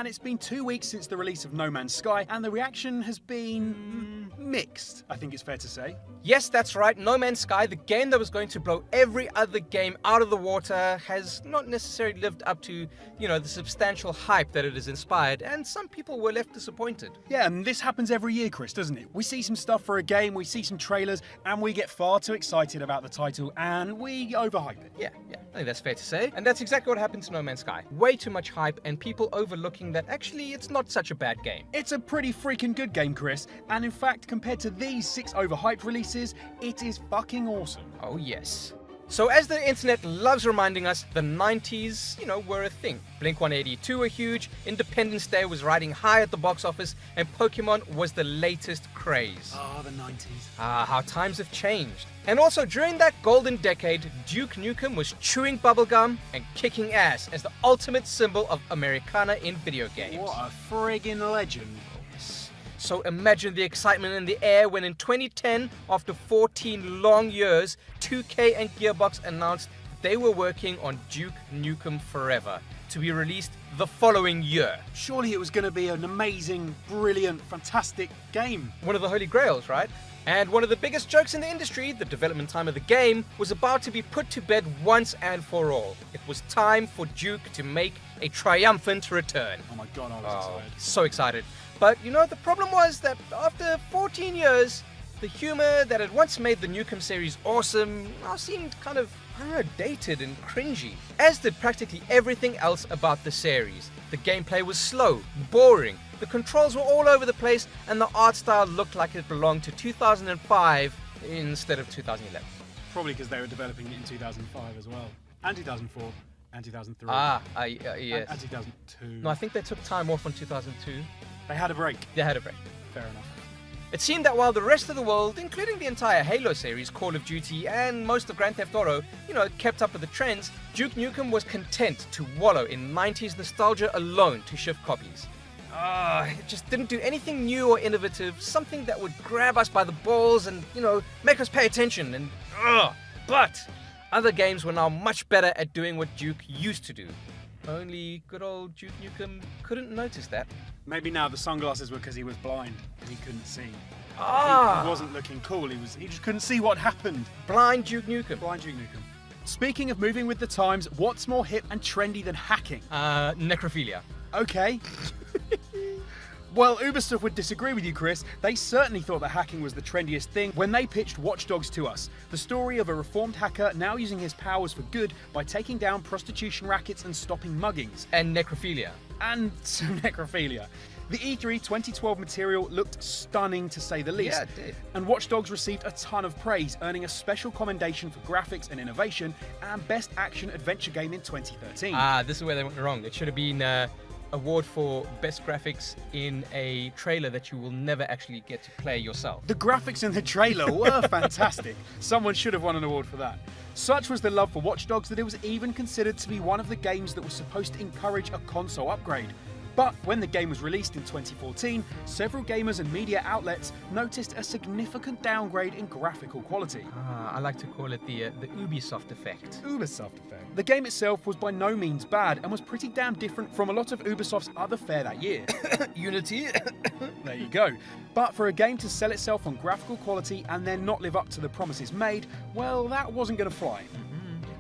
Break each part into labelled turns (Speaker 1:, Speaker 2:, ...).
Speaker 1: And it's been 2 weeks since the release of No Man's Sky, and the reaction has been mixed, I think it's fair to say.
Speaker 2: Yes, that's right. No Man's Sky, the game that was going to blow every other game out of the water, has not necessarily lived up to, the substantial hype that it has inspired, and some people were left disappointed.
Speaker 1: Yeah, and this happens every year, Chris, doesn't it? We see some stuff for a game, we see some trailers, and we get far too excited about the title, and we overhype it.
Speaker 2: Yeah, I think that's fair to say. And that's exactly what happened to No Man's Sky. Way too much hype, and people overlooking that actually it's not such a bad game.
Speaker 1: It's a pretty freaking good game, Chris, and in fact, compared to these 6 overhyped releases, it is fucking awesome.
Speaker 2: Oh yes. So as the internet loves reminding us, the 90s, were a thing. Blink-182 were huge, Independence Day was riding high at the box office, and Pokemon was the latest craze.
Speaker 1: Ah, the 90s.
Speaker 2: How times have changed. And also during that golden decade, Duke Nukem was chewing bubblegum and kicking ass as the ultimate symbol of Americana in video games.
Speaker 1: What a friggin' legend.
Speaker 2: So imagine the excitement in the air when in 2010, after 14 long years, 2K and Gearbox announced they were working on Duke Nukem Forever to be released the following year.
Speaker 1: Surely it was going to be an amazing, brilliant, fantastic game.
Speaker 2: One of the holy grails, right? And one of the biggest jokes in the industry, the development time of the game, was about to be put to bed once and for all. It was time for Duke to make a triumphant return.
Speaker 1: Oh my god, I was excited.
Speaker 2: So excited. But the problem was that after 14 years, the humor that had once made the Nukem series awesome now seemed kind of dated and cringy, as did practically everything else about the series. The gameplay was slow, boring, the controls were all over the place, and the art style looked like it belonged to 2005 instead of 2011.
Speaker 1: Probably because they were developing it in 2005 as well, and 2004, and 2003.
Speaker 2: Yes.
Speaker 1: And 2002.
Speaker 2: No, I think they took time off on 2002.
Speaker 1: They had a break.
Speaker 2: They had a break.
Speaker 1: Fair enough.
Speaker 2: It seemed that while the rest of the world, including the entire Halo series, Call of Duty, and most of Grand Theft Auto, kept up with the trends, Duke Nukem was content to wallow in 90s nostalgia alone to shift copies. It just didn't do anything new or innovative, something that would grab us by the balls and, make us pay attention. And but other games were now much better at doing what Duke used to do. Only good old Duke Nukem couldn't notice that.
Speaker 1: Maybe now the sunglasses were because he was blind and he couldn't see. He wasn't looking cool, he just couldn't see what happened.
Speaker 2: Blind Duke Nukem.
Speaker 1: Blind Duke Nukem. Speaking of moving with the times, what's more hip and trendy than hacking?
Speaker 2: Necrophilia.
Speaker 1: Okay. Well, Ubisoft would disagree with you, Chris. They certainly thought that hacking was the trendiest thing when they pitched Watch Dogs to us. The story of a reformed hacker now using his powers for good by taking down prostitution rackets and stopping muggings.
Speaker 2: And necrophilia.
Speaker 1: And some necrophilia. The E3 2012 material looked stunning to say the least.
Speaker 2: Yeah, it did.
Speaker 1: And Watch Dogs received a ton of praise, earning a special commendation for graphics and innovation and Best Action Adventure Game in 2013.
Speaker 2: This is where they went wrong. It should have been award for best graphics in a trailer that you will never actually get to play yourself.
Speaker 1: The graphics in the trailer were fantastic. Someone should have won an award for that. Such was the love for Watch Dogs that it was even considered to be one of the games that was supposed to encourage a console upgrade. But when the game was released in 2014, several gamers and media outlets noticed a significant downgrade in graphical quality.
Speaker 2: I like to call it the Ubisoft effect.
Speaker 1: Ubisoft effect. The game itself was by no means bad and was pretty damn different from a lot of Ubisoft's other fare that year.
Speaker 2: Unity.
Speaker 1: There you go. But for a game to sell itself on graphical quality and then not live up to the promises made, well, that wasn't going to fly.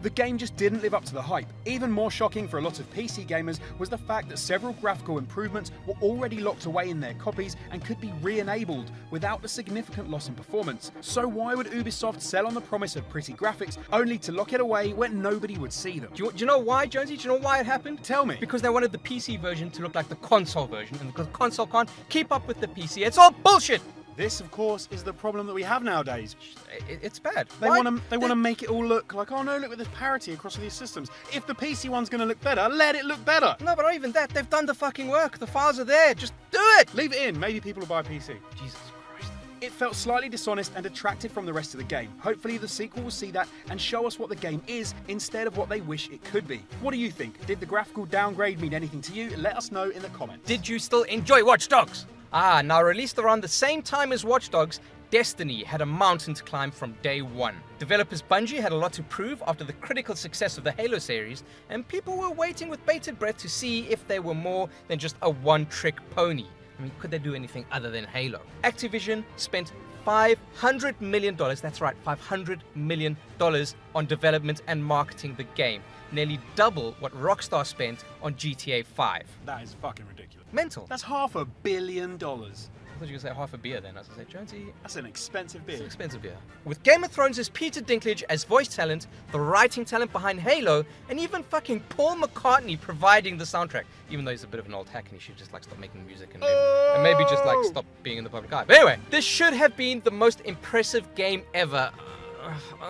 Speaker 1: The game just didn't live up to the hype. Even more shocking for a lot of PC gamers was the fact that several graphical improvements were already locked away in their copies and could be re-enabled without a significant loss in performance. So why would Ubisoft sell on the promise of pretty graphics only to lock it away when nobody would see them?
Speaker 2: Do you know why, Jonesy? Do you know why it happened?
Speaker 1: Tell me.
Speaker 2: Because they wanted the PC version to look like the console version, and because the console can't keep up with the PC. It's all bullshit!
Speaker 1: This, of course, is the problem that we have nowadays.
Speaker 2: It's bad.
Speaker 1: They want to make it all look like, oh no, look at this parity across these systems. If the PC one's going to look better, let it look better.
Speaker 2: No, but not even that. They've done the fucking work. The files are there. Just do it.
Speaker 1: Leave it in. Maybe people will buy a PC.
Speaker 2: Jesus Christ.
Speaker 1: It felt slightly dishonest and detracted from the rest of the game. Hopefully the sequel will see that and show us what the game is instead of what they wish it could be. What do you think? Did the graphical downgrade mean anything to you? Let us know in the comments.
Speaker 2: Did you still enjoy Watch Dogs? Now released around the same time as Watch Dogs, Destiny had a mountain to climb from day one. Developers Bungie had a lot to prove after the critical success of the Halo series, and people were waiting with bated breath to see if they were more than just a one-trick pony. I mean, could they do anything other than Halo? Activision spent $500 million, that's right, $500 million on development and marketing the game. Nearly double what Rockstar spent on GTA 5.
Speaker 1: That is fucking ridiculous.
Speaker 2: Mental.
Speaker 1: That's $500 million.
Speaker 2: I thought you were going to say half a beer then. I was going to say, Jonesy,
Speaker 1: That's an expensive beer.
Speaker 2: it's an expensive beer. With Game of Thrones' Peter Dinklage as voice talent, the writing talent behind Halo, and even fucking Paul McCartney providing the soundtrack. Even though he's a bit of an old hack and he should just like stop making music and maybe just like stop being in the public eye. But anyway, this should have been the most impressive game ever.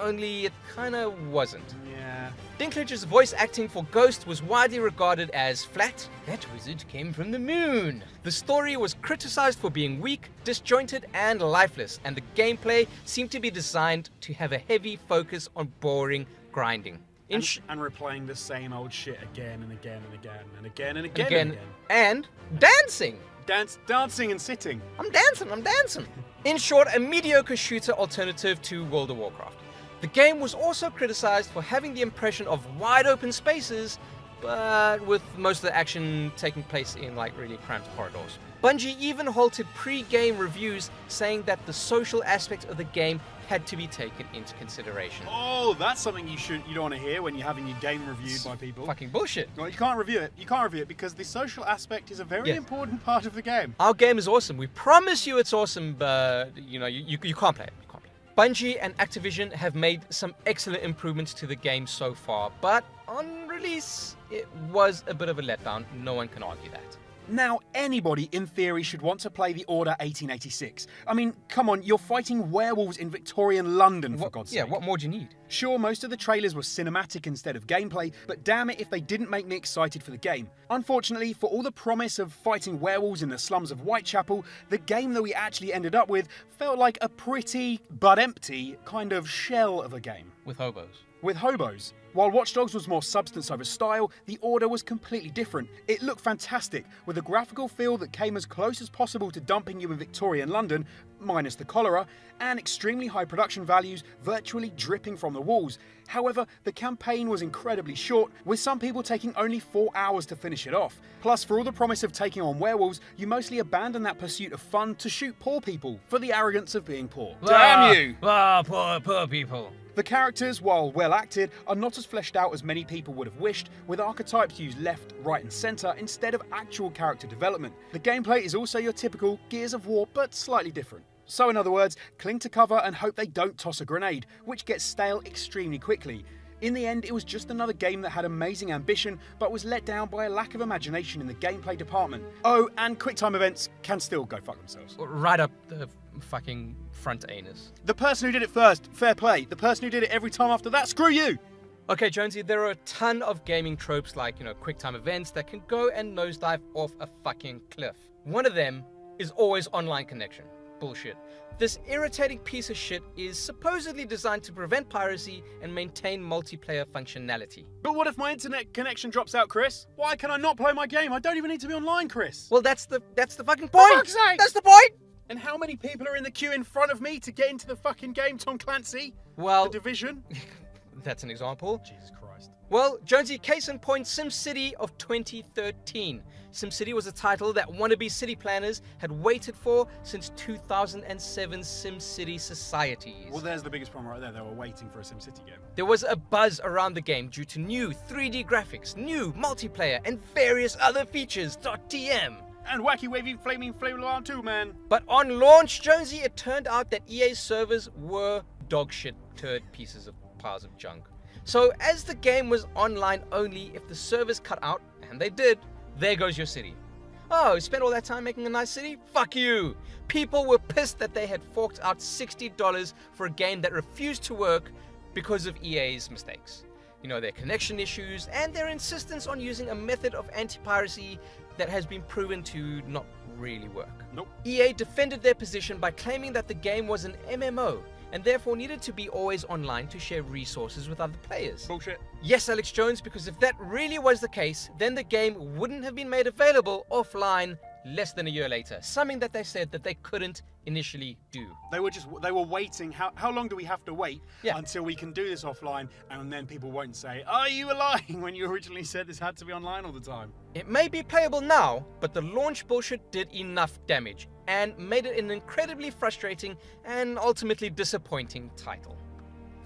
Speaker 2: Only it kinda wasn't.
Speaker 1: Yeah.
Speaker 2: Dinklage's voice acting for Ghost was widely regarded as flat. That wizard came from the moon. The story was criticized for being weak, disjointed, and lifeless, and the gameplay seemed to be designed to have a heavy focus on boring grinding.
Speaker 1: And replaying the same old shit again and again and again and again and again and again.
Speaker 2: And dancing.
Speaker 1: Dancing and sitting.
Speaker 2: I'm dancing. In short, a mediocre shooter alternative to World of Warcraft. The game was also criticized for having the impression of wide open spaces, but with most of the action taking place in like really cramped corridors. Bungie even halted pre-game reviews, saying that the social aspect of the game had to be taken into consideration.
Speaker 1: Oh, that's something you don't want to hear when you're having your game reviewed by people.
Speaker 2: Fucking bullshit.
Speaker 1: Well, you can't review it because the social aspect is a very important part of the game.
Speaker 2: Our game is awesome. We promise you it's awesome, but you can't play it. You can't play it. Bungie and Activision have made some excellent improvements to the game so far, but on release, it was a bit of a letdown. No one can argue that.
Speaker 1: Now, anybody in theory should want to play the Order 1886. I mean, come on, you're fighting werewolves in Victorian London, for God's sake.
Speaker 2: Yeah, what more do you need?
Speaker 1: Sure, most of the trailers were cinematic instead of gameplay, but damn it if they didn't make me excited for the game. Unfortunately, for all the promise of fighting werewolves in the slums of Whitechapel, the game that we actually ended up with felt like a pretty, but empty, kind of shell of a game.
Speaker 2: With hobos.
Speaker 1: While Watch Dogs was more substance over style, The Order was completely different. It looked fantastic, with a graphical feel that came as close as possible to dumping you in Victorian London, minus the cholera, and extremely high production values virtually dripping from the walls. However, the campaign was incredibly short, with some people taking only 4 hours to finish it off. Plus, for all the promise of taking on werewolves, you mostly abandon that pursuit of fun to shoot poor people, for the arrogance of being poor. Damn you!
Speaker 2: Poor people.
Speaker 1: The characters, while well acted, are not as fleshed out as many people would have wished, with archetypes used left, right and centre instead of actual character development. The gameplay is also your typical Gears of War, but slightly different. So in other words, cling to cover and hope they don't toss a grenade, which gets stale extremely quickly. In the end, it was just another game that had amazing ambition, but was let down by a lack of imagination in the gameplay department. Oh, and QuickTime events can still go fuck themselves.
Speaker 2: Right up the fucking front anus.
Speaker 1: The person who did it first, fair play. The person who did it every time after that, screw you!
Speaker 2: Okay, Jonesy, there are a ton of gaming tropes like, QuickTime events that can go and nosedive off a fucking cliff. One of them is always online connection. Bullshit. This irritating piece of shit is supposedly designed to prevent piracy and maintain multiplayer functionality.
Speaker 1: But what if my internet connection drops out, Chris? Why can I not play my game? I don't even need to be online, Chris.
Speaker 2: Well, that's the fucking point.
Speaker 1: For fuck's sake!
Speaker 2: That's the point.
Speaker 1: And how many people are in the queue in front of me to get into the fucking game, Tom Clancy?
Speaker 2: Well,
Speaker 1: The Division?
Speaker 2: That's an example.
Speaker 1: Jesus Christ.
Speaker 2: Well, Jonesy, case in point, SimCity of 2013. SimCity was a title that wannabe city planners had waited for since 2007 SimCity Societies.
Speaker 1: Well, there's the biggest problem right there. They were waiting for a SimCity game.
Speaker 2: There was a buzz around the game due to new 3D graphics, new multiplayer, and various other features. .tm.
Speaker 1: And wacky wavy flaming flame alarm too, man.
Speaker 2: But on launch, Jonesy, it turned out that EA's servers were dogshit turd pieces of piles of junk. So as the game was online only, if the servers cut out, and they did, there goes your city. Oh, you spent all that time making a nice city? Fuck you! People were pissed that they had forked out $60 for a game that refused to work because of EA's mistakes. Their connection issues and their insistence on using a method of anti-piracy that has been proven to not really work.
Speaker 1: Nope.
Speaker 2: EA defended their position by claiming that the game was an MMO and therefore needed to be always online to share resources with other players.
Speaker 1: Bullshit.
Speaker 2: Yes, Alex Jones, because if that really was the case, then the game wouldn't have been made available offline less than a year later, something that they said that they couldn't initially do.
Speaker 1: They were waiting. How long do we have to wait
Speaker 2: Yeah.
Speaker 1: until we can do this offline, and then people won't say, "Oh, you were lying," when you originally said this had to be online all the time?
Speaker 2: It may be playable now, but the launch bullshit did enough damage and made it an incredibly frustrating and ultimately disappointing title.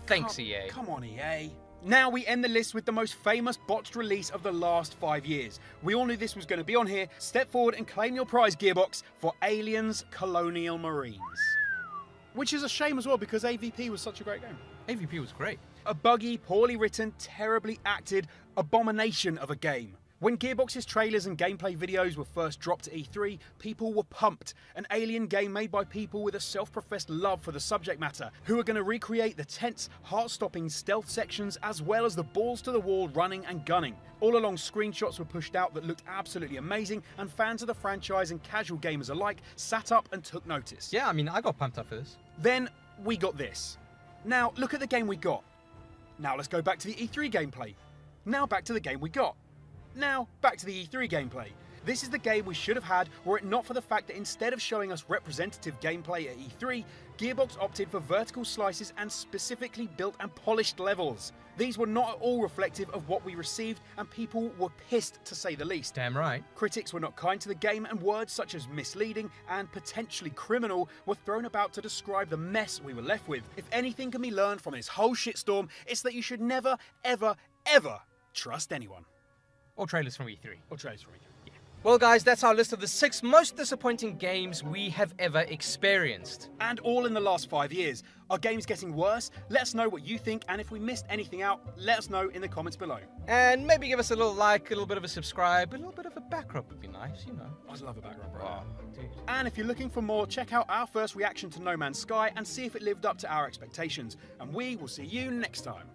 Speaker 2: Thanks, EA.
Speaker 1: Come on, EA. Now we end the list with the most famous botched release of the last 5 years. We all knew this was going to be on here. Step forward and claim your prize, Gearbox, for Aliens Colonial Marines. Which is a shame as well, because AVP was such a great game.
Speaker 2: AVP was great.
Speaker 1: A buggy, poorly written, terribly acted abomination of a game. When Gearbox's trailers and gameplay videos were first dropped at E3, people were pumped. An alien game made by people with a self-professed love for the subject matter, who are going to recreate the tense, heart-stopping stealth sections as well as the balls-to-the-wall running and gunning. All along, screenshots were pushed out that looked absolutely amazing, and fans of the franchise and casual gamers alike sat up and took notice.
Speaker 2: Yeah, I mean, I got pumped up for this.
Speaker 1: Then we got this. Now, look at the game we got. Now let's go back to the E3 gameplay. Now back to the game we got. Now, back to the E3 gameplay. This is the game we should have had were it not for the fact that instead of showing us representative gameplay at E3, Gearbox opted for vertical slices and specifically built and polished levels. These were not at all reflective of what we received, and people were pissed to say the least.
Speaker 2: Damn right.
Speaker 1: Critics were not kind to the game, and words such as misleading and potentially criminal were thrown about to describe the mess we were left with. If anything can be learned from this whole shitstorm, it's that you should never, ever, ever trust anyone.
Speaker 2: Or trailers from E3.
Speaker 1: Or trailers from E3.
Speaker 2: Yeah. Well, guys, that's our list of the 6 most disappointing games we have ever experienced.
Speaker 1: And all in the last 5 years. Are games getting worse? Let us know what you think, and if we missed anything out, let us know in the comments below.
Speaker 2: And maybe give us a little like, a little bit of a subscribe, a little bit of a back rub would be nice, you know.
Speaker 1: I'd love a background, bro.
Speaker 2: Oh, dude.
Speaker 1: And if you're looking for more, check out our first reaction to No Man's Sky and see if it lived up to our expectations. And we will see you next time.